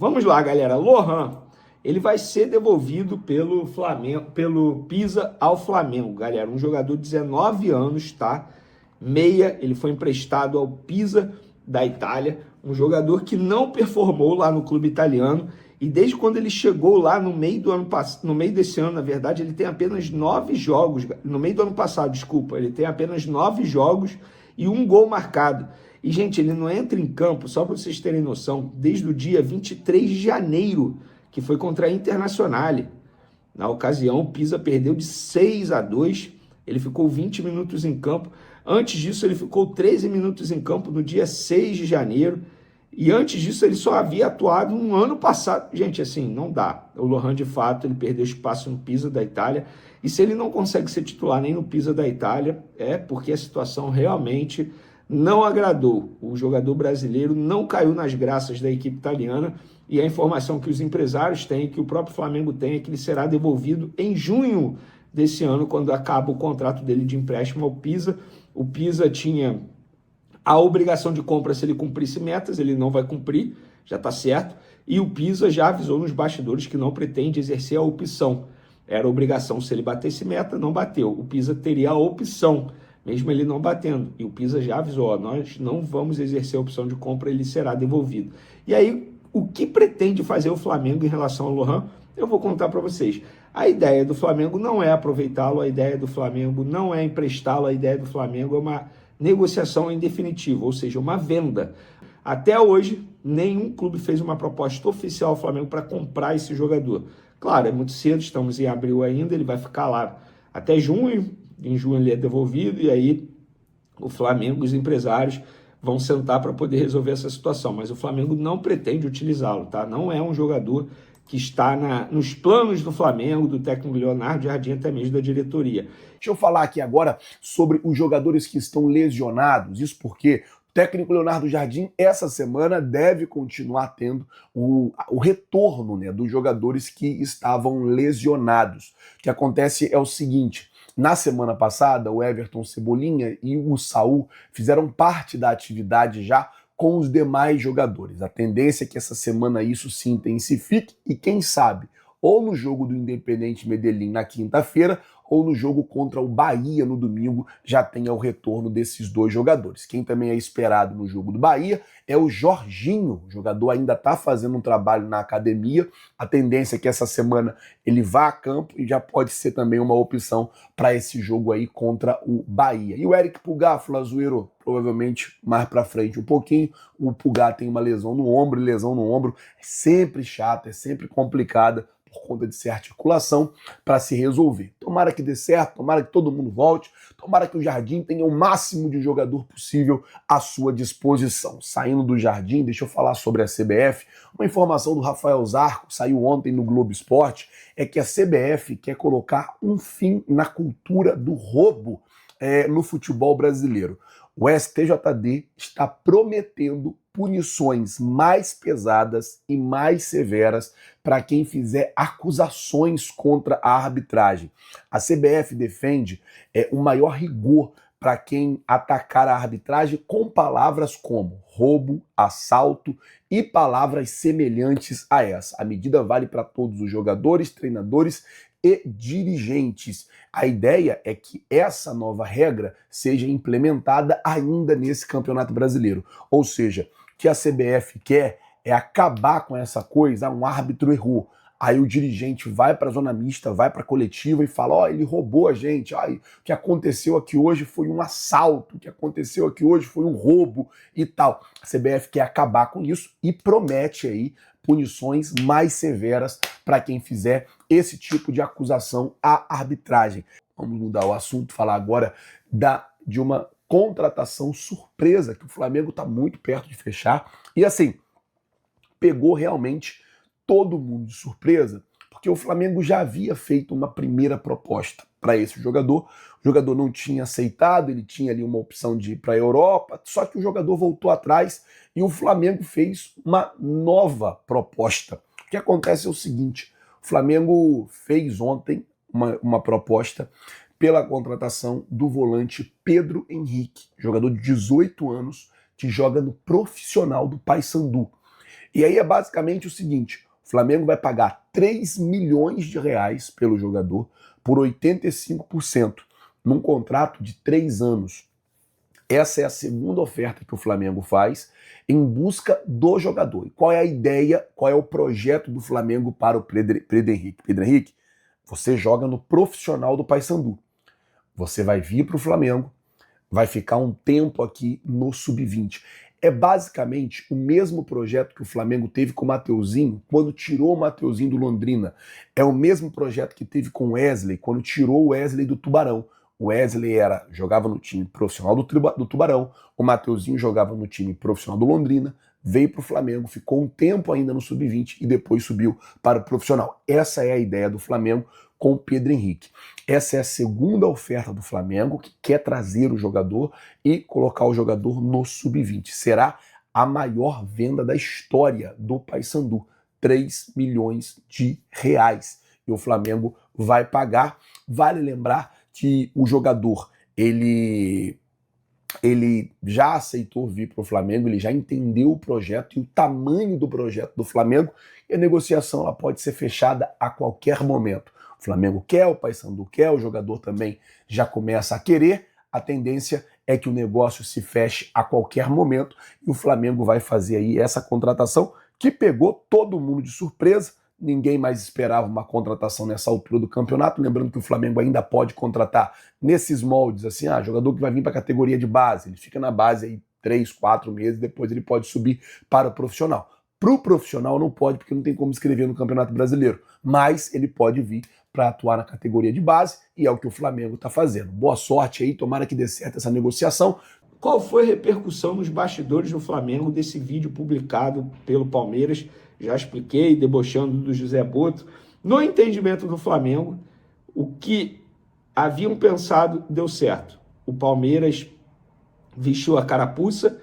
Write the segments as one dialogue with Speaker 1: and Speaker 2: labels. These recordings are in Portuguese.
Speaker 1: Vamos lá, galera. Lohan, ele vai ser devolvido pelo Flamengo, pelo Pisa ao Flamengo, galera. Um jogador de 19 anos, tá? Meia, ele foi emprestado ao Pisa da Itália, um jogador que não performou lá no clube italiano e desde quando ele chegou lá no meio do ano passado, no meio desse ano, na verdade, ele tem apenas 9 jogos, no meio do ano passado, desculpa, ele tem apenas 9 jogos e um gol marcado. E, gente, ele não entra em campo, só para vocês terem noção, desde o dia 23 de janeiro, que foi contra a Internazionale. Na ocasião, o Pisa perdeu de 6-2, ele ficou 20 minutos em campo. Antes disso, ele ficou 13 minutos em campo no dia 6 de janeiro. E antes disso, ele só havia atuado no ano passado. Gente, assim, não dá. O Lohan, de fato, ele perdeu espaço no Pisa da Itália. E se ele não consegue ser titular nem no Pisa da Itália, é porque a situação realmente não agradou. O jogador brasileiro não caiu nas graças da equipe italiana. E a informação que os empresários têm, que o próprio Flamengo tem, é que ele será devolvido em junho desse ano, quando acaba o contrato dele de empréstimo ao Pisa. O Pisa tinha a obrigação de compra se ele cumprisse metas, ele não vai cumprir, já está certo. E o Pisa já avisou nos bastidores que não pretende exercer a opção. Era obrigação se ele batesse meta, não bateu. O Pisa teria a opção, mesmo ele não batendo. E o Pisa já avisou, ó, nós não vamos exercer a opção de compra, ele será devolvido. E aí, o que pretende fazer o Flamengo em relação ao Lohan? Eu vou contar para vocês. A ideia do Flamengo não é aproveitá-lo, a ideia do Flamengo não é emprestá-lo, a ideia do Flamengo é uma negociação em definitivo, ou seja, uma venda. Até hoje, nenhum clube fez uma proposta oficial ao Flamengo para comprar esse jogador. Claro, é muito cedo, estamos em abril ainda, ele vai ficar lá até junho, em junho ele é devolvido, e aí o Flamengo, os empresários, vão sentar para poder resolver essa situação. Mas o Flamengo não pretende utilizá-lo, tá? Não é um jogador que está nos planos do Flamengo, do técnico Leonardo Jardim, até mesmo da diretoria.
Speaker 2: Deixa eu falar aqui agora sobre os jogadores que estão lesionados. Isso porque o técnico Leonardo Jardim, essa semana, deve continuar tendo o retorno, né, dos jogadores que estavam lesionados. O que acontece é o seguinte: na semana passada, o Everton Cebolinha e o Saul fizeram parte da atividade já com os demais jogadores. A tendência é que essa semana isso se intensifique e, quem sabe, ou no jogo do Independente Medellín na quinta-feira, ou no jogo contra o Bahia no domingo, já tenha o retorno desses dois jogadores. Quem também é esperado no jogo do Bahia é o Jorginho. O jogador ainda está fazendo um trabalho na academia. A tendência é que essa semana ele vá a campo e já pode ser também uma opção para esse jogo aí contra o Bahia. E o Eric Pulgar, Flazueiro, provavelmente mais para frente um pouquinho. O Pulgar tem uma lesão no ombro, e lesão no ombro é sempre chata, é sempre complicada, por conta de ser articulação, para se resolver. Tomara que dê certo, tomara que todo mundo volte, tomara que o Jardim tenha o máximo de jogador possível à sua disposição. Saindo do Jardim, deixa eu falar sobre a CBF. Uma informação do Rafael Zarco, saiu ontem no Globo Esporte, é que a CBF quer colocar um fim na cultura do roubo no futebol brasileiro. O STJD está prometendo punições mais pesadas e mais severas para quem fizer acusações contra a arbitragem. A CBF defende um maior rigor para quem atacar a arbitragem com palavras como roubo, assalto e palavras semelhantes a essa. A medida vale para todos os jogadores, treinadores e dirigentes. A ideia é que essa nova regra seja implementada ainda nesse Campeonato Brasileiro. Ou seja, o que a CBF quer é acabar com essa coisa, um árbitro errou. Aí o dirigente vai para a zona mista, vai para a coletiva e fala, ó, ele roubou a gente, ó, o que aconteceu aqui hoje foi um assalto, o que aconteceu aqui hoje foi um roubo e tal. A CBF quer acabar com isso e promete aí punições mais severas para quem fizer esse tipo de acusação à arbitragem. Vamos mudar o assunto, falar agora de uma contratação surpresa que o Flamengo está muito perto de fechar. E assim, pegou realmente todo mundo de surpresa, porque o Flamengo já havia feito uma primeira proposta para esse jogador. O jogador não tinha aceitado, ele tinha ali uma opção de ir para a Europa, só que o jogador voltou atrás e o Flamengo fez uma nova proposta. O que acontece é o seguinte: o Flamengo fez ontem uma proposta pela contratação do volante Pedro Henrique, jogador de 18 anos, que joga no profissional do Paysandu. E aí é basicamente o seguinte, o Flamengo vai pagar 3 milhões de reais pelo jogador por 85%, num contrato de 3 anos. Essa é a segunda oferta que o Flamengo faz em busca do jogador. E qual é a ideia, qual é o projeto do Flamengo para o Pedro Henrique? Pedro Henrique, você joga no profissional do Paysandu. Você vai vir para o Flamengo, vai ficar um tempo aqui no Sub-20. É basicamente o mesmo projeto que o Flamengo teve com o Mateuzinho quando tirou o Mateuzinho do Londrina. É o mesmo projeto que teve com o Wesley quando tirou o Wesley do Tubarão. O Wesley jogava no time profissional do Tubarão, o Mateuzinho jogava no time profissional do Londrina, veio para o Flamengo, ficou um tempo ainda no Sub-20 e depois subiu para o profissional. Essa é a ideia do Flamengo com o Pedro Henrique. Essa é a segunda oferta do Flamengo, que quer trazer o jogador e colocar o jogador no Sub-20. Será a maior venda da história do Paysandu, 3 milhões de reais. E o Flamengo vai pagar. Vale lembrar que o jogador, ele já aceitou vir para o Flamengo, ele já entendeu o projeto e o tamanho do projeto do Flamengo, e a negociação ela pode ser fechada a qualquer momento. O Flamengo quer, o Paysandu quer, o jogador também já começa a querer, a tendência é que o negócio se feche a qualquer momento e o Flamengo vai fazer aí essa contratação que pegou todo mundo de surpresa. Ninguém mais esperava uma contratação nessa altura do campeonato. Lembrando que o Flamengo ainda pode contratar nesses moldes, assim, jogador que vai vir para a categoria de base. Ele fica na base aí 3, 4 meses, depois ele pode subir para o profissional. Para o profissional não pode, porque não tem como escrever no Campeonato Brasileiro. Mas ele pode vir para atuar na categoria de base e é o que o Flamengo está fazendo. Boa sorte aí, tomara que dê certo essa negociação.
Speaker 1: Qual foi a repercussão nos bastidores do Flamengo desse vídeo publicado pelo Palmeiras? Já expliquei, debochando do José Boto. No entendimento do Flamengo, o que haviam pensado deu certo. O Palmeiras vestiu a carapuça,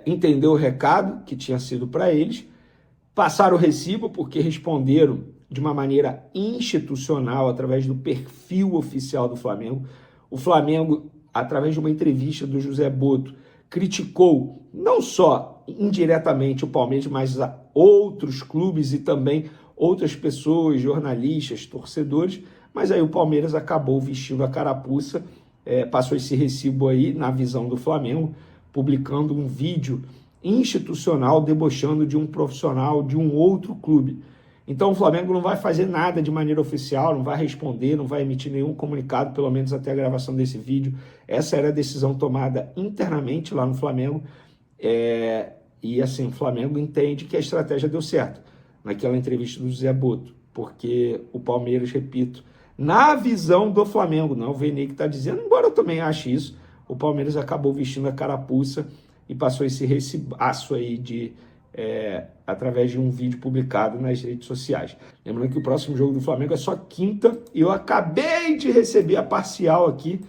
Speaker 1: entendeu o recado que tinha sido para eles, passaram o recibo porque responderam de uma maneira institucional, através do perfil oficial do Flamengo. O Flamengo, através de uma entrevista do José Boto, criticou não só indiretamente o Palmeiras, mas a outros clubes e também outras pessoas, jornalistas, torcedores, mas aí o Palmeiras acabou vestindo a carapuça, passou esse recibo aí na visão do Flamengo, publicando um vídeo institucional debochando de um profissional de um outro clube. Então o Flamengo não vai fazer nada de maneira oficial, não vai responder, não vai emitir nenhum comunicado, pelo menos até a gravação desse vídeo. Essa era a decisão tomada internamente lá no Flamengo. E assim, o Flamengo entende que a estratégia deu certo naquela entrevista do José Boto, porque o Palmeiras, repito, na visão do Flamengo, não é o Vene que está dizendo, embora eu também ache isso, o Palmeiras acabou vestindo a carapuça e passou esse recibaço aí através de um vídeo publicado nas redes sociais. Lembrando que o próximo jogo do Flamengo é só quinta, e eu acabei de receber a parcial aqui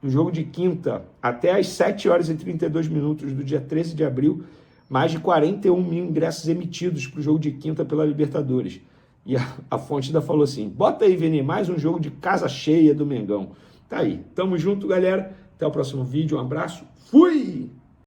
Speaker 1: do jogo de quinta, até às 7 horas e 32 minutos do dia 13 de abril, mais de 41 mil ingressos emitidos para o jogo de quinta pela Libertadores. E a fonte ainda falou assim, bota aí, Vene, mais um jogo de casa cheia do Mengão. Tá aí, tamo junto, galera. Até o próximo vídeo, um abraço, fui!